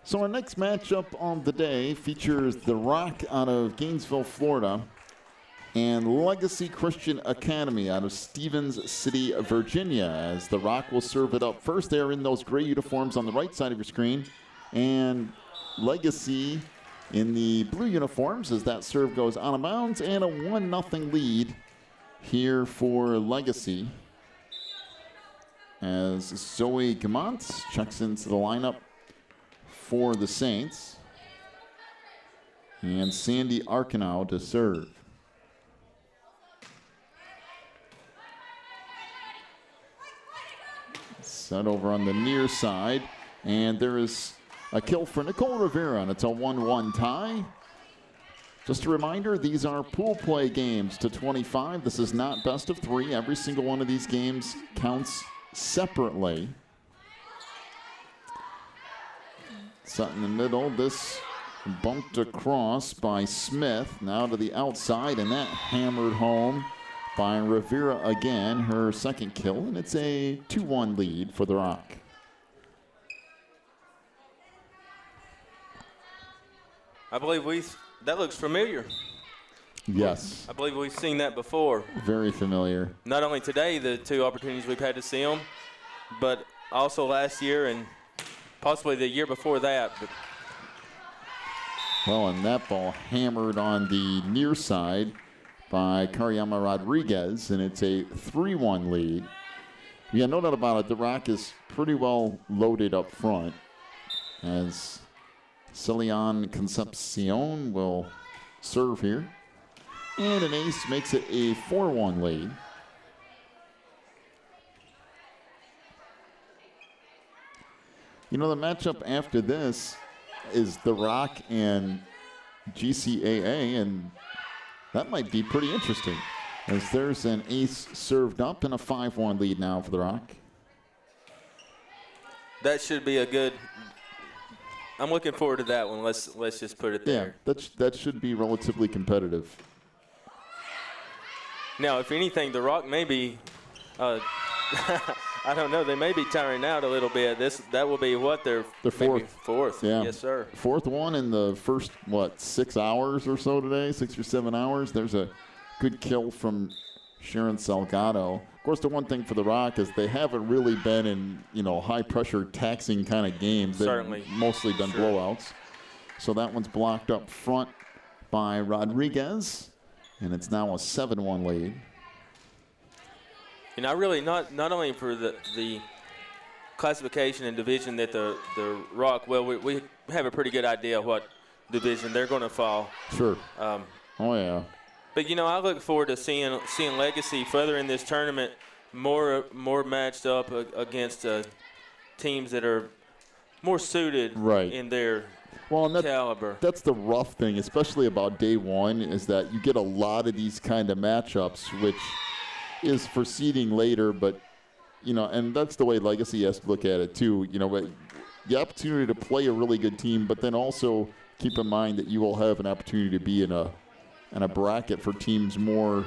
So our next matchup of the day features the Rock out of Gainesville, Florida, and Legacy Christian Academy out of Stevens City, Virginia, as the Rock will serve it up first. They're in those gray uniforms on the right side of your screen, and Legacy in the blue uniforms as that serve goes out of bounds, and a 1-0 lead here for Legacy as Zoe Gamont checks into the lineup for the Saints, and Sandy Arkenau to serve. Set over on the near side, and there is a kill for Nicole Rivera, and it's a 1-1 tie. Just a reminder, these are pool play games to 25. This is not best of 3. Every single one of these games counts separately. Set in the middle, this bumped across by Smith, now to the outside, and that hammered home by Rivera again, her second kill, and it's a 2-1 lead for the Rock. I believe that looks familiar. Yes. I believe we've seen that before. Very familiar. Not only today, the 2 opportunities we've had to see them, but also last year and possibly the year before that. But well, and that ball hammered on the near side by Karyama Rodriguez, and it's a 3-1 lead. Yeah, no doubt about it. The Rock is pretty well loaded up front as Celian Concepcion will serve here. And an ace makes it a 4-1 lead. You know, the matchup after this is the Rock and GCAA, and that might be pretty interesting, as there's an ace served up and a 5-1 lead now for the Rock. That should be a good. I'm looking forward to that one. Let's just put it there. Yeah, that should be relatively competitive. Now, if anything, the Rock may be. I don't know. They may be tiring out a little bit. That will be what their fourth. Fourth. Yeah. Yes, sir. Fourth one in the first 6 hours or so today, 6 or 7 hours. There's a good kill from Sharon Salgado. Of course, the one thing for the Rock is they haven't really been in high pressure taxing kind of games. They've Certainly. mostly been blowouts. So that one's blocked up front by Rodriguez, and it's now a 7-1 lead. And I really, not only for the classification and division that the Rock, well, we have a pretty good idea what division they're going to fall. Sure. Oh, yeah. But, you know, I look forward to seeing Legacy further in this tournament, more matched up against teams that are more suited in their caliber. That's the rough thing, especially about day one, is that you get a lot of these kind of matchups, which is for seeding later, but, you know, and that's the way Legacy has to look at it too. You know, the opportunity to play a really good team, but then also keep in mind that you will have an opportunity to be in a bracket for teams more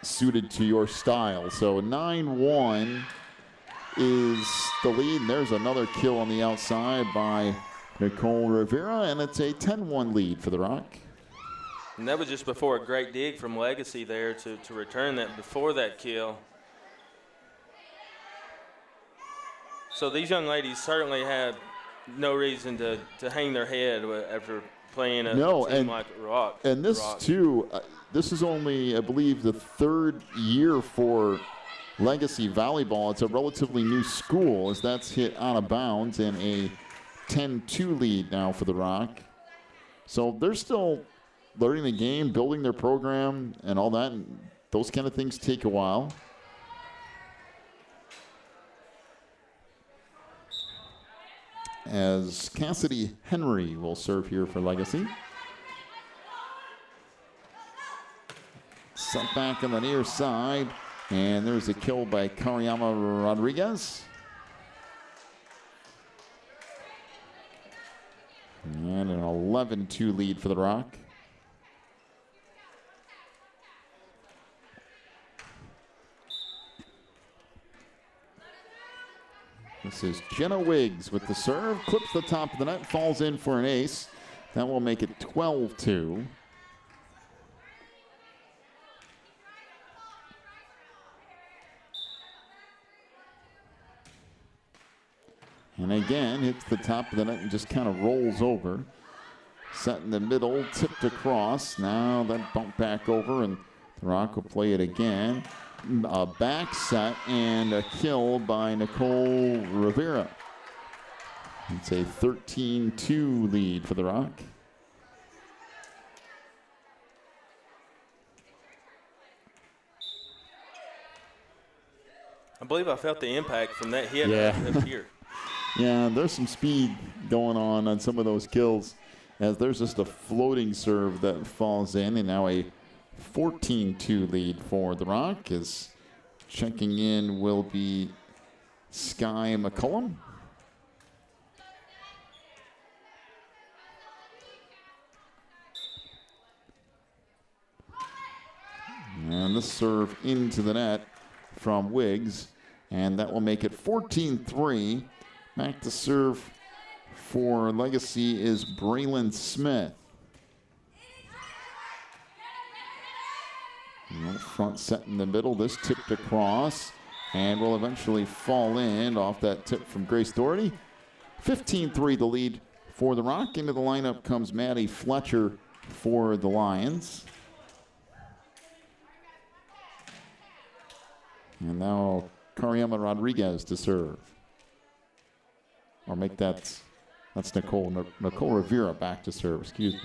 suited to your style. So 9-1 is the lead, and there's another kill on the outside by Nicole Rivera, and it's a 10-1 lead for the Rock. And that was just before a great dig from Legacy there to return that before that kill. So these young ladies certainly had no reason to hang their head after playing a team like Rock. And this, too, this is only, I believe, the third year for Legacy Volleyball. It's a relatively new school, as that's hit out of bounds, and a 10-2 lead now for the Rock. So they're still learning the game, building their program, and all that. And those kind of things take a while. As Cassidy Henry will serve here for Legacy. Set back on the near side, and there's a kill by Kariyama Rodriguez. And an 11-2 lead for the Rock. This is Jenna Wiggs with the serve, clips the top of the net, falls in for an ace. That will make it 12-2. And again, hits the top of the net and just kind of rolls over. Set in the middle, tipped across. Now that bump back over, and the Rock will play it again. A back set and a kill by Nicole Rivera. It's a 13-2 lead for the Rock. I believe I felt the impact from that hit up here. Yeah, there's some speed going on some of those kills, as there's just a floating serve that falls in, and now a 14-2 lead for the Rock. As checking in will be Sky McCullum. And the serve into the net from Wiggs, and that will make it 14-3. Back to serve for Legacy is Braylon Smith. Front set in the middle. This tipped across and will eventually fall in off that tip from Grace Doherty. 15-3 the lead for the Rock. Into the lineup comes Maddie Fletcher for the Lions. And now Kariyama Rodriguez to serve. Or make that's Nicole Rivera back to serve, excuse me.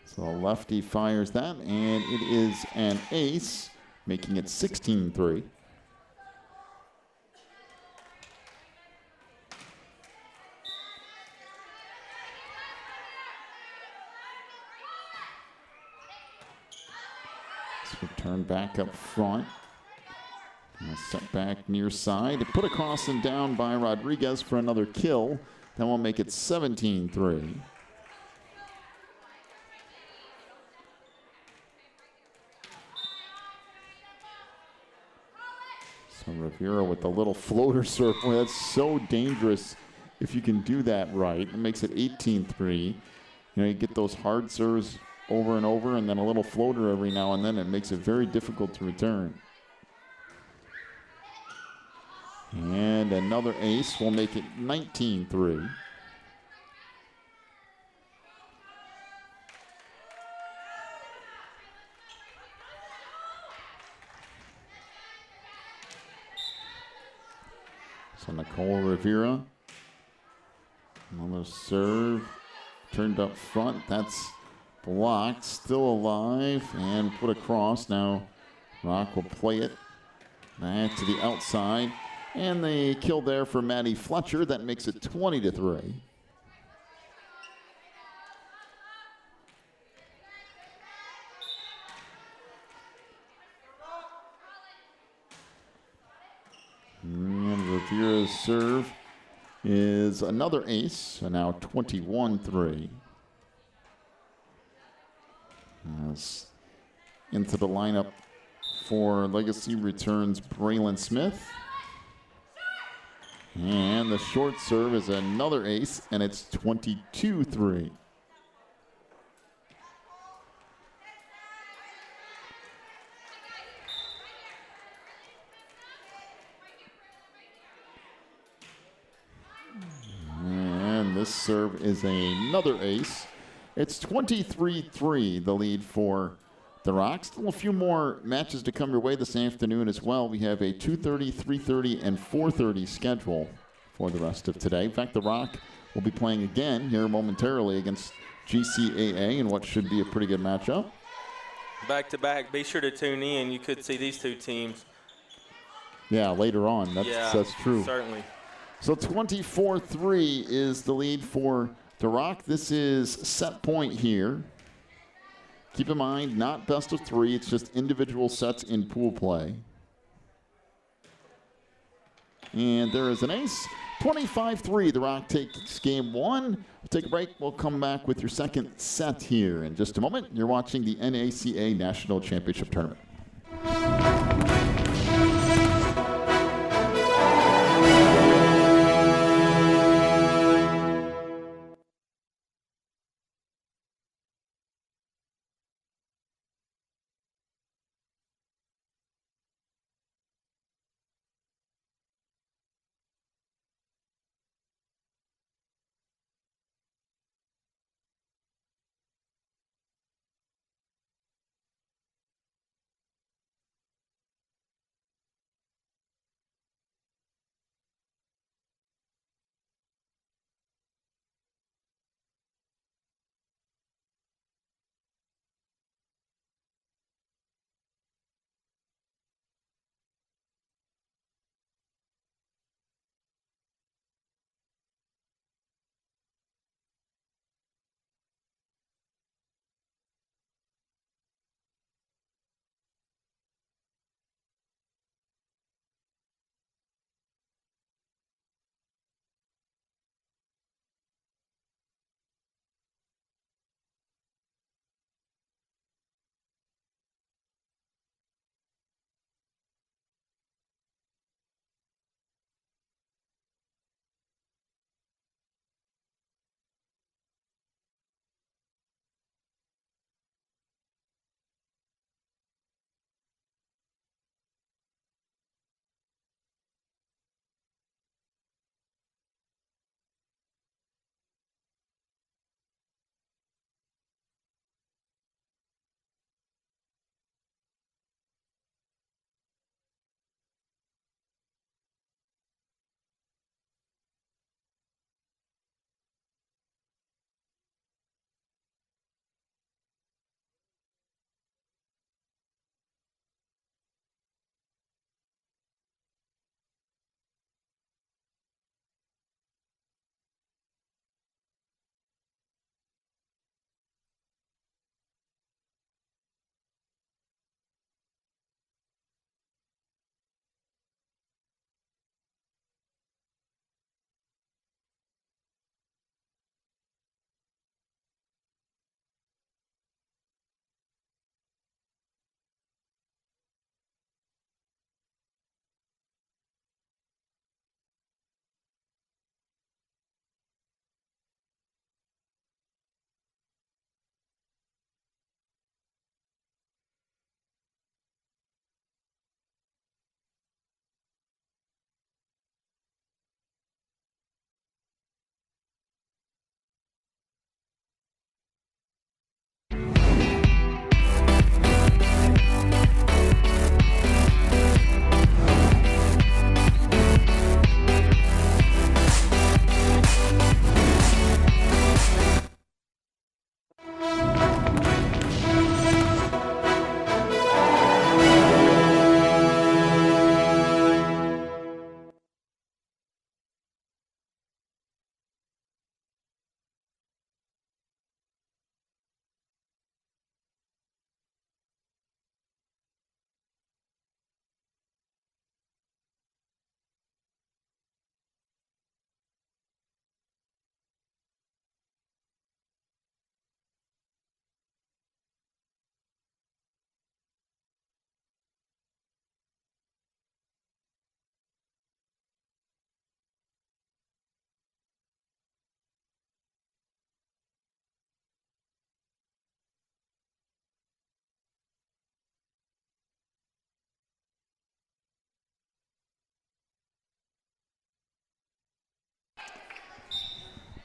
So lefty fires that, and it is an ace, making it 16-3. So return back up front. Set back near side. Put across and down by Rodriguez for another kill. That will make it 17-3. So Rivera with the little floater serve. Boy, that's so dangerous if you can do that right. It makes it 18-3. You know, you get those hard serves over and over, and then a little floater every now and then. It makes it very difficult to return. And another ace will make it 19-3. So Nicole Rivera, another serve, turned up front. That's blocked, still alive, and put across. Now Rock will play it back to the outside. And the kill there for Maddie Fletcher. That makes it 20-3. And Rivera's serve is another ace, so now 21-3. As into the lineup for Legacy returns Braylon Smith. And the short serve is another ace, and it's 22-3. And this serve is another ace. It's 23-3, the lead for the Rocks. Still a few more matches to come your way this afternoon as well. We have a 2:30, 3:30, and 4:30 schedule for the rest of today. In fact, the Rock will be playing again here momentarily against GCAA in what should be a pretty good matchup. Back-to-back. Be sure to tune in. You could see these two teams. Yeah, later on. That's true. Certainly. So 24-3 is the lead for the Rock. This is set point here. Keep in mind, not best of three. It's just individual sets in pool play. And there is an ace. 25-3. The Rock takes game one. We'll take a break. We'll come back with your second set here in just a moment. You're watching the NACA National Championship Tournament.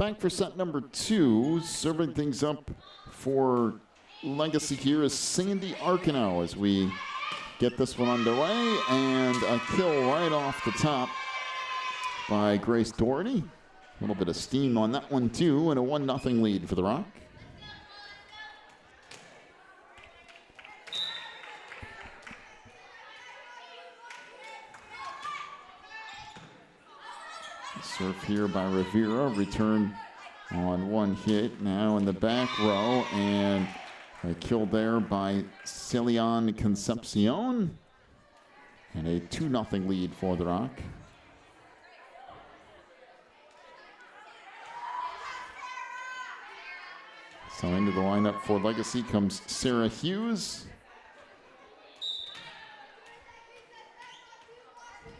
Back for set number 2, serving things up for Legacy here is Sandy Arcano as we get this one underway, and a kill right off the top by Grace Doherty. A little bit of steam on that one too, and a 1-0 lead for the Rock. Serve here by Rivera, return on one hit, now in the back row, and a kill there by Celion Concepcion, and a 2-0 lead for the Rock. So into the lineup for Legacy comes Sarah Hughes.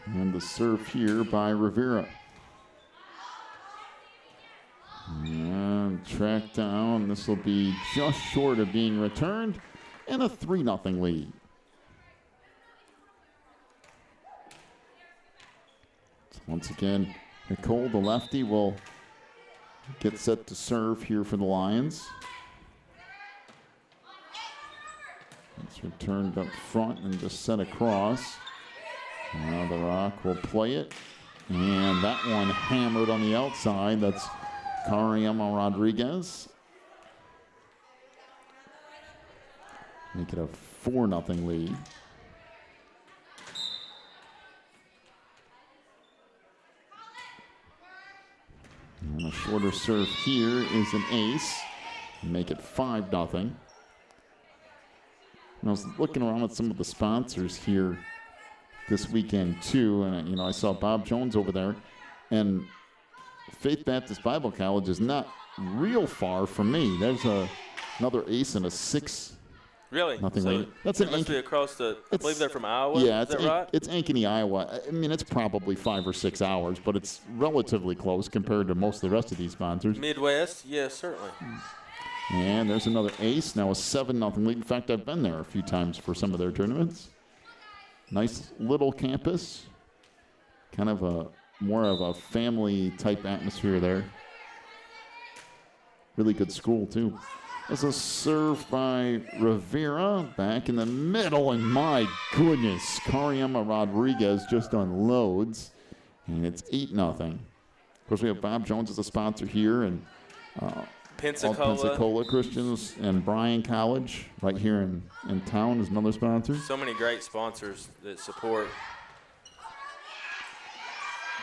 And the serve here by Rivera. And tracked down. This will be just short of being returned, and a 3-0 lead. So once again, Nicole, the lefty, will get set to serve here for the Lions. It's returned up front and just set across. Now the Rock will play it, and that one hammered on the outside. That's Cariama Rodriguez. Make it a 4-0 lead. And a shorter serve here is an ace. Make it 5-0. And I was looking around at some of the sponsors here this weekend too, and I saw Bob Jones over there, and Faith Baptist Bible College is not real far from me. There's another ace and a 6. Really? Nothing late. That's an must be across the. I believe they're from Iowa. Yeah, is that right? It's Ankeny, Iowa. I mean, it's probably 5 or 6 hours, but it's relatively close compared to most of the rest of these sponsors. Midwest, yes, certainly. And there's another ace. Now a 7-0 lead. In fact, I've been there a few times for some of their tournaments. Nice little campus. Kind of more of a family type atmosphere there. Really good school too. As a serve by Rivera, back in the middle, and my goodness, Cariama Rodriguez just unloads, and it's 8-0. Of course, we have Bob Jones as a sponsor here, and Pensacola Christians and Bryan College right here in town is another sponsor. So many great sponsors that support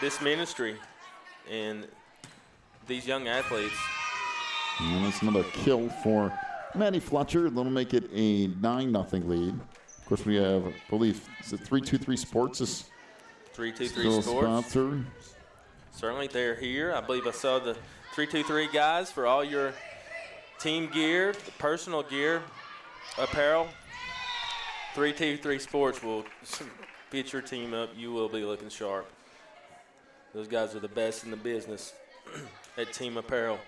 this ministry and these young athletes. And it's another kill for Maddie Fletcher. That'll make it a 9-0 lead. Of course, we have, I believe, is it 323 Sports is 323 Sports sponsor. Certainly, they're here. I believe I saw the 323 guys for all your team gear, personal gear, apparel. 323 Sports will get your team up. You will be looking sharp. Those guys are the best in the business at team apparel.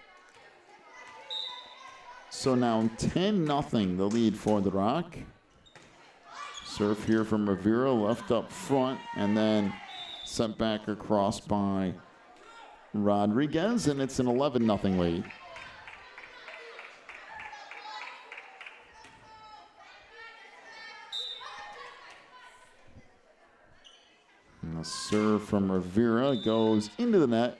So now 10-0 the lead for the Rock. Serve here from Rivera, left up front, and then sent back across by Rodriguez, and it's an 11-0 lead. And the serve from Rivera goes into the net,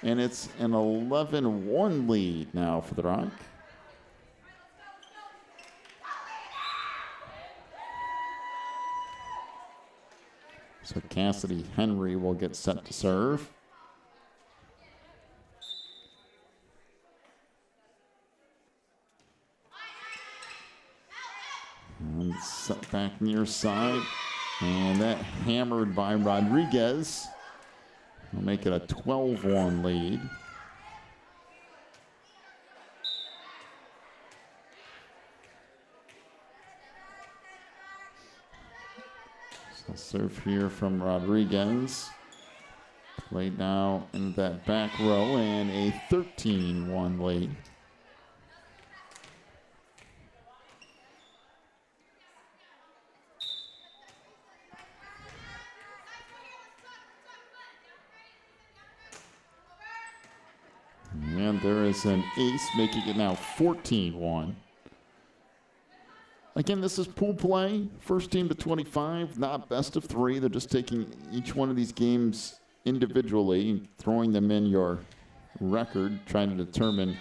and it's an 11-1 lead now for the Rock. So Cassidy Henry will get set to serve. And set back near side. And that hammered by Rodriguez. Will make it a 12-1 lead. So serve here from Rodriguez. Played now in that back row, and a 13-1 lead. And there is an ace, making it now 14-1. Again, this is pool play. First team to 25, not best of 3. They're just taking each one of these games individually, throwing them in your record, trying to determine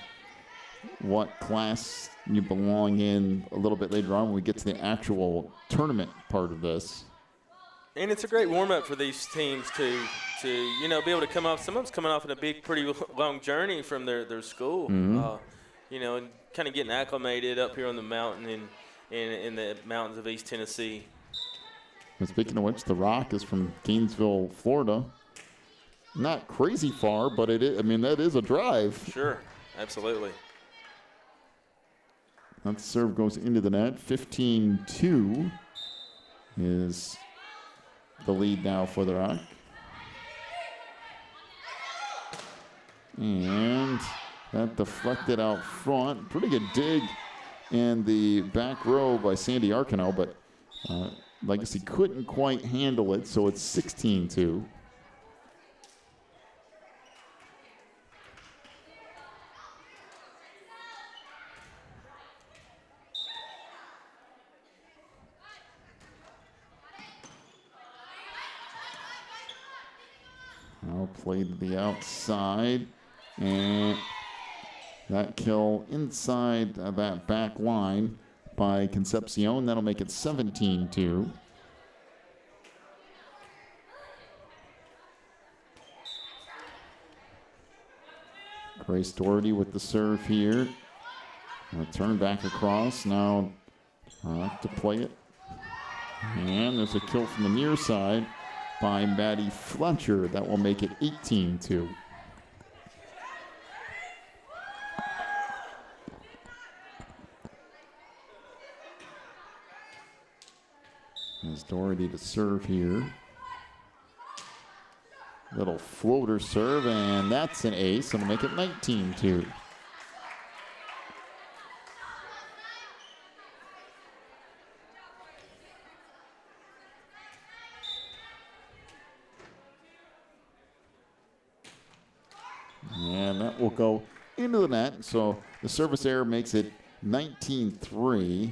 what class you belong in a little bit later on when we get to the actual tournament part of this. And it's a great warm-up for these teams to be able to come off. Some of them's coming off in a pretty long journey from their school, and kind of getting acclimated up here on the mountain in the mountains of East Tennessee. And speaking of which, the Rock is from Gainesville, Florida. Not crazy far, but it is. I mean, that is a drive. Sure, absolutely. That serve goes into the net. 15-2 is the lead now for the Rock. And that deflected out front. Pretty good dig in the back row by Sandy Arcano, but Legacy couldn't quite handle it, so it's 16-2. Now played to the outside, and that kill inside that back line by Concepcion. That'll make it 17-2. Grace Doherty with the serve here. Turn back across. Now to play it. And there's a kill from the near side by Maddie Fletcher. That will make it 18-2. There's Doherty to serve here. Little floater serve, and that's an ace. It'll make it 19-2. And that will go into the net. So the service error makes it 19-3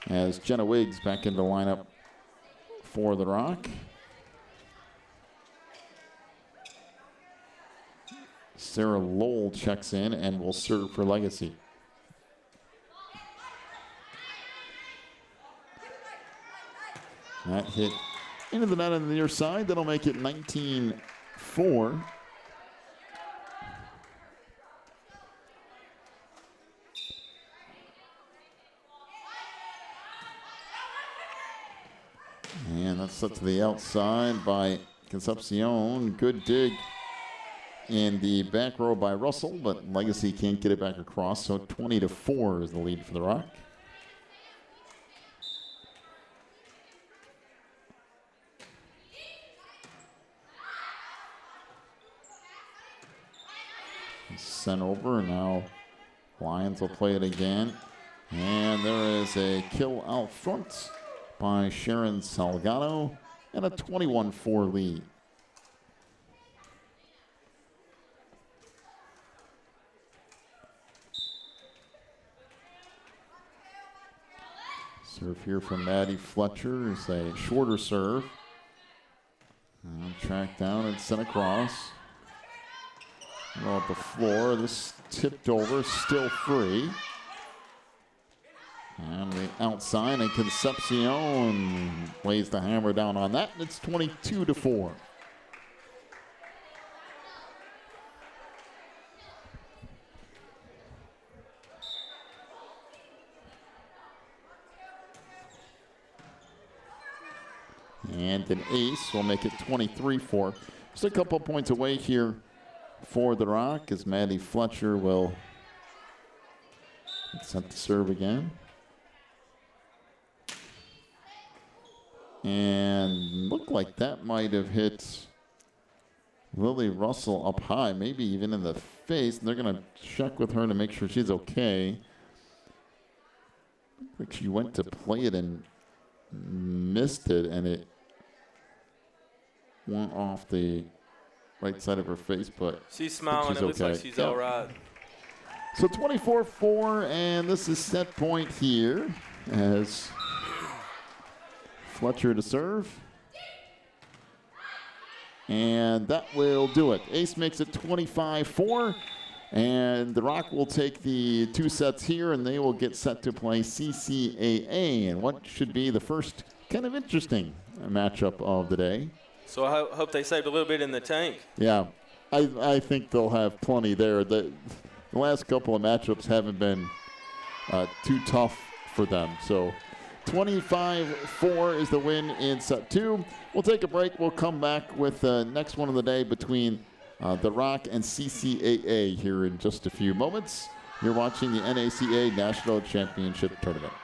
as Jenna Wiggs back into the lineup for the Rock. Sarah Lowell checks in and will serve for Legacy. That hit into the net on the near side. That'll make it 19-4. And that's set to the outside by Concepcion. Good dig in the back row by Russell, but Legacy can't get it back across, so 20-4 is the lead for the Rock. Sent over, and now Lions will play it again. And there is a kill out front by Sharon Salgado, and a 21-4 lead. Serve here from Maddie Fletcher is a shorter serve. Tracked down and sent across. Off the floor, this tipped over, still free. And the outside, and Concepcion lays the hammer down on that, and it's 22-4. And an ace will make it 23-4. Just a couple points away here for the Rock as Maddie Fletcher will set the serve again. And looked like that might have hit Lily Russell up high, maybe even in the face. And they're going to check with her to make sure she's okay. Looked like she went to play it and missed it, and it went off the right side of her face, but she's smiling. It looks like she's all right. So 24-4, and this is set point here as Fletcher to serve. And that will do it. Ace makes it 25-4, and the Rock will take the 2 sets here, and they will get set to play CCAA, and what should be the first kind of interesting matchup of the day. So I hope they saved a little bit in the tank. Yeah, I think they'll have plenty there. The last couple of matchups haven't been too tough for them. So 25-4 is the win in set 2. We'll take a break. We'll come back with the next one of the day between the Rock and CCAA here in just a few moments. You're watching the NACA National Championship Tournament.